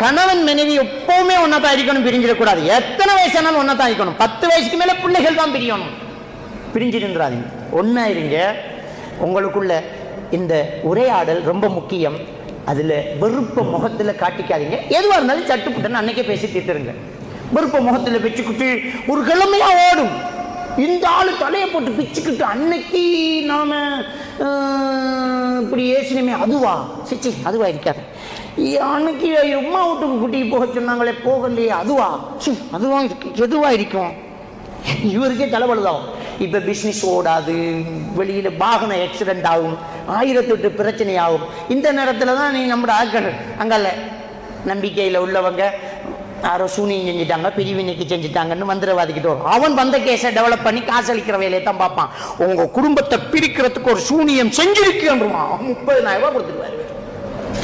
கணவன் மனைவி எப்பவுமே ஒன்னதான் இருக்கணும், பிரிஞ்சிடக்கூடாது. எத்தனை வயசானாலும் ஒன்னதான் இருக்கணும். 10 வயசுக்கு மேல பிள்ளைகள் தான் பிரியணும், பிரிஞ்சிருந்துடாதீங்க. ஒன்னா இருங்க. உங்களுக்குள்ள இந்த உரையாடல் ரொம்ப முக்கியம். அதுல வெறுப்ப முகத்துல காட்டிக்காதீங்க. எதுவா இருந்தாலும் சட்டுப்புட்டன்னு அன்னைக்கே பேசி தீர்த்துருங்க. வெறுப்ப முகத்துல வச்சுக்கிட்டு ஒரு கிழமையா ஓடும். இந்த ஆளு தலையை போட்டு பிச்சுக்கிட்டு அன்னைக்கு நாம இப்படி ஏசினமே அதுவா சிச்சி அதுவா இருக்காது. அன்னைக்கு உமா வீட்டுக்கு கூட்டிட்டு போக சொன்னாங்களே போகலையே அதுவா அதுவா இருக்கு. எதுவா இருக்கும்? இவருக்கே தலைவலுதான். இப்ப பிசினஸ் ஓடாது, வெளியில வாகன ஆக்சிடென்ட் ஆகும், 1008 பிரச்சனை ஆகும். இந்த நேரத்துல தான் நீ நம்ம ஆட்கள் அங்கல்ல நம்பிக்கையில உள்ளவங்க யாரோ சூனியம் செஞ்சுட்டாங்க, பிரிவினைக்கு செஞ்சுட்டாங்கன்னு மந்திரவாதிக்கிட்டு வரும். அவன் வந்த கேஸை டெவலப் பண்ணி காசளிக்கிற வேலையை தான் பார்ப்பான். உங்க குடும்பத்தை பிரிக்கிறதுக்கு ஒரு சூனியம் செஞ்சிருக்குன்றான். 30,000 ரூபாய் கொடுத்துருவாரு.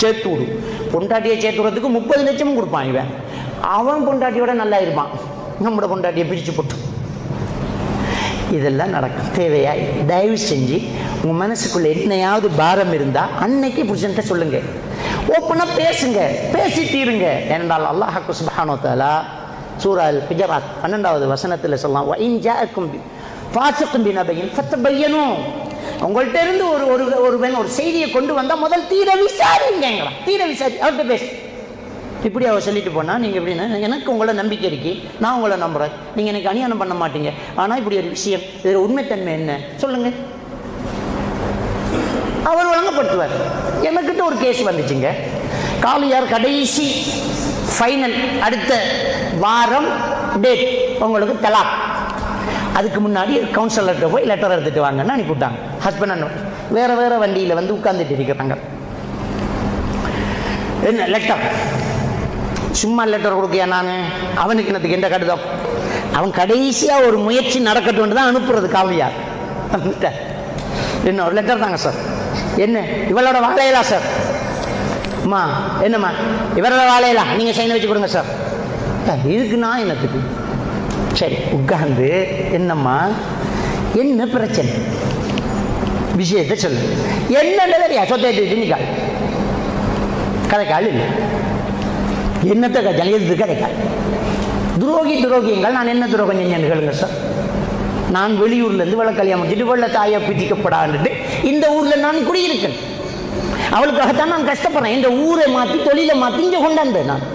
சேர்த்து விடு. பொண்டாட்டியை சேர்த்துறதுக்கு 30 லட்சமும் கொடுப்பான் இவன். அவன் பொண்டாட்டியோட நல்லா இருப்பான், நம்மளோட பொண்டாட்டியை பிரிச்சு போட்டு. இதெல்லாம் நடக்கும். தேவையா? தயவு செஞ்சு உங்க மனசுக்குள்ள என்னையாவது பாரம் இருந்தா அன்னைக்கு புருஷன்கிட்ட சொல்லுங்க, ஓப்பனா பேசுங்க, பேசி தீருங்க. ஏனென்றால் அல்லாஹ் சுப்ஹானஹு வ தஆலா சூரா அல் ஹுஜராத் 12வது வசனத்தில் சொல்லலாம், வ இன் ஜாஅக்கும் ஃபாஸிகுன் பினபையின் ஃபதபையனு. உங்கள்கிட்ட இருந்து ஒருவன் ஒரு செய்தியை கொண்டு வந்தா முதல் தீர விசாரிங்க. தீர விசாரி அவர்கிட்ட பேசு. இப்படி அவர் சொல்லிட்டு போனா நீங்க எப்படின்னா, எனக்கு உங்களை நம்பிக்கை இருக்கு, நான் உங்களை நம்புறேன், நீங்க எனக்கு அநியாயம் பண்ண மாட்டீங்க, ஆனா இப்படி ஒரு விஷயம், இதுல உண்மைத்தன்மை என்ன சொல்லுங்க. அவர் வழங்கப்படுத்துவார். எனக்கிட்ட ஒரு கேஸ் வந்துச்சுங்க. காலியார் கடைசி ஃபைனல் அடுத்த வாரம் டேட் உங்களுக்கு தலாக். அதுக்கு முன்னாடி கவுன்சிலர்கிட்ட போய் லெட்டர் எடுத்துட்டு வாங்கன்னு அனுப்பிவிட்டாங்க. ஹஸ்பண்ட் அண்ட் வேற வேற வண்டியில வந்து உட்கார்ந்துட்டு இருக்கிறாங்க. என்ன லெட்டர்? சும்மா லெட்டர் கொடுக்கையா நான்? அவனுக்கு என்னத்துக்கு எந்த கடிதம்? அவன் கடைசியா ஒரு முயற்சி நடக்கட்டும் தான் அனுப்புறது. காவியார் என்ன ஒரு லெட்டர் தாங்க சார். என்ன இவளோட வாழையலா சார்? அம்மா என்னம்மா இவரோட வாழையலா நீங்க சைன் வச்சு கொடுங்க சார். இதுக்கு நான் என்னத்துக்கு? சரி உட்கார்ந்து என்னம்மா என்ன பிரச்சனை விஷயத்தை சொல்லு. என்ன தெரியா சொத்தை நிக்காள் கதைக்காள் இல்லை. என்னத்தை கதைக்காள் கதைக்காள். துரோகியங்கள் நான் என்ன துரோகம் செஞ்சேன்னு கேளுங்க சார். நான் வெளியூர்ல இருந்து வெள்ள கல்யாணம் முடிச்சுட்டு வெள்ள தாயை பிடிக்கப்படான்ட்டு இந்த ஊர்ல நான் குடியிருக்கேன். அவளுக்காகத்தான் நான் கஷ்டப்படுறேன். இந்த ஊரை மாத்தி தொழிலை மாத்தி இங்க கொண்டாந்தேன் நான்.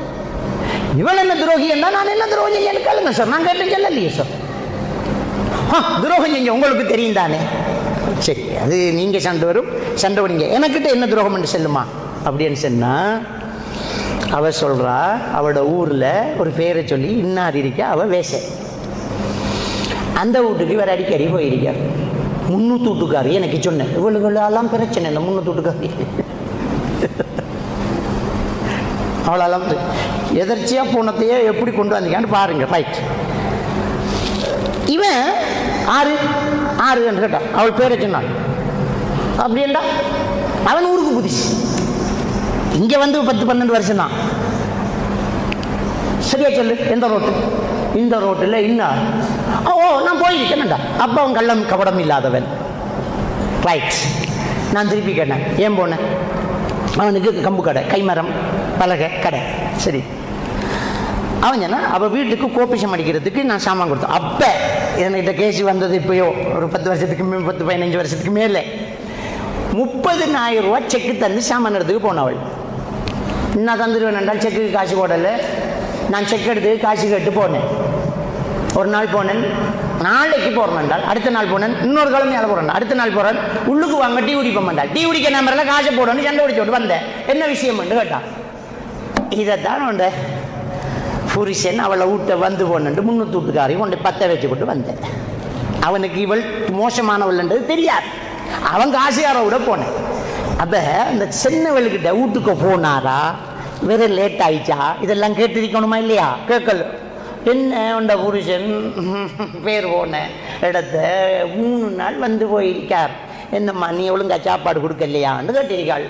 இவள் என்ன துரோகி என்ன நான் என்ன துரோகம் செஞ்சேன்னு கேளுங்க சார். நான் கேட்டு சொல்லலையே சார். துரோகம் செஞ்ச உங்களுக்கு தெரியும் தானே. சரி அது நீங்க சண்டை வரும், சண்டை வரீங்க. எனக்கிட்ட என்ன துரோகம் என்று சொல்லுமா அப்படின்னு சொன்னா, அவ சொல்றா அவளோட ஊர்ல ஒரு பேரை சொல்லி இன்னார் இருக்க, அவ வேச அந்த வீட்டுக்கு இவர் அடிக்கடி போயிருக்கார். 300 வீட்டுக்காரி எனக்கு சொன்னேன். இவளுகளெல்லாம் பிரச்சனை இல்லை. 300 வீட்டுக்காரி அவளெல்லாம் எதர்ச்சியா போனதையே எப்படி கொண்டு வந்தீங்கன்னு பாருங்க. ரைட். இவன் ஆறு ஆறு என்று கேட்டான். அவள் பேரை சொன்னாள். அப்படின்டா அவன் ஊருக்கு புதுசு. இங்க வந்து 10-12 வருஷம் தான். சரியா சொல்லு. எந்த ரோட்டு? இந்த ரோட்டில் இன்னும் ஓ நான் போயிருக்கேன்டா. அப்ப அவன் கள்ளம் கபடம் இல்லாதவன். ரைட். நான் திருப்பி கேட்டேன் ஏன் போனேன். அவனுக்கு கம்பு கடை, கைமரம், பலகை கடை. சரி அவன் சொன்னா அவள் வீட்டுக்கு கோபிஷம் அடிக்கிறதுக்கு நான் சாமான் கொடுத்தேன். அப்போ என்கிட்ட கேஸ் வந்தது இப்போயோ ஒரு 10 வருஷத்துக்கு 10-15 வருஷத்துக்கு மேலே 30,000 ரூபாய் செக்கு தந்து சாமான் எடுத்துக்கு போனவள். நான் தந்துடுவேன் என்றால் செக்குக்கு காசு போடலை. நான் செக் எடுத்து காசு கேட்டு போனேன். ஒரு நாள் போனேன், நாளைக்கு போறேன் என்றால் அடுத்த நாள் போனேன், இன்னொரு கிழமையால போறேன், அடுத்த நாள் போறேன். உள்ளுக்கு வாங்க டீ குடிப்போம் என்றால் டீ குடிக்க நம்பரில் காசை போடணும். சண்டை குடிச்சோட்டு வந்தேன். என்ன விஷயம் என்று கேட்டான். இதைத்தான் உண்ட புருஷன் அவளை வீட்டை வந்து போனு 300 வீட்டுக்காரையும் கொண்டு 10 வச்சு கொண்டு வந்தேன். அவனுக்கு இவள் மோசமானவள்ன்றது தெரியாது. அவன் காசுகார விட போனேன். அப்ப இந்த சின்னவள்கிட்ட வீட்டுக்கு போனாரா வேற லேட் ஆயிடுச்சா இதெல்லாம் கேட்டிருக்கணுமா இல்லையா? கேட்கல. என்ன உண்ட புருஷன் பேர் போன இடத்த 3 நாள் வந்து போயிருக்கார். என்னம்மா நீ ஒழுங்கா சாப்பாடு கொடுக்கலையான்னு கேட்டிருக்காள்.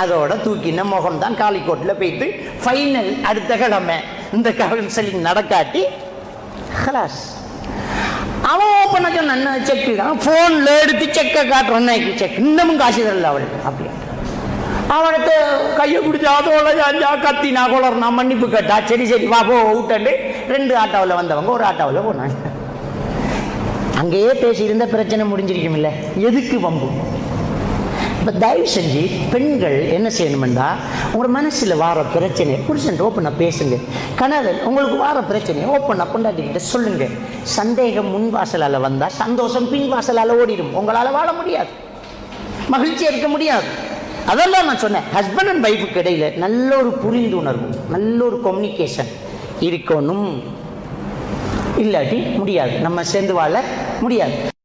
அதோட தூக்கின முகம் தான் காலிக்கோட்டில் போயிட்டு ஃபைனல் அடுத்த கிழமை இந்த கவுன்சிலிங் நடக்காட்டி ஹலாஸ். அவன் ஓப்பன் சொன்ன செக்கு தான் ஃபோனில் எடுத்து செக்கை காட்டுறான். செக் இன்னமும் காசு தரல அவள். அப்படி அவனுக்கு கையை பிடிச்சா அதோட ஜாஞ்சா கத்தினா குளர்னா மன்னிப்பு கேட்டா சரி சரி வா போ விட்டாண்டு 2 ஆட்டோவில் வந்தவங்க ஒரு ஆட்டோவில் போனாங்க. அங்கேயே பேசியிருந்த பிரச்சனை முடிஞ்சிருக்கும் இல்லை, எதுக்கு வம்பு? இப்போ தயவு செஞ்சு பெண்கள் என்ன செய்யணுமெண்டா, உங்களோட மனசில் வார பிரச்சனை புருஷன் ஓப்பனாக பேசுங்க. கணவன் உங்களுக்கு வார பிரச்சனையை ஓப்பனாக கொண்டாடிக்கிட்ட சொல்லுங்க. சந்தேகம் முன் வாசலால் வந்தால் சந்தோஷம் பின் வாசலால் ஓடிடும். உங்களால் வாழ முடியாது, மகிழ்ச்சியாக இருக்க முடியாது. அதெல்லாம் நான் சொன்னேன். ஹஸ்பண்ட் அண்ட் ஒய்ஃபுக்கு இடையில் நல்ல ஒரு புரிந்துணர்வு, நல்ல ஒரு கம்யூனிகேஷன் இருக்கணும். இல்லாட்டி முடியாது, நம்ம சேர்ந்து வாழ முடியாது.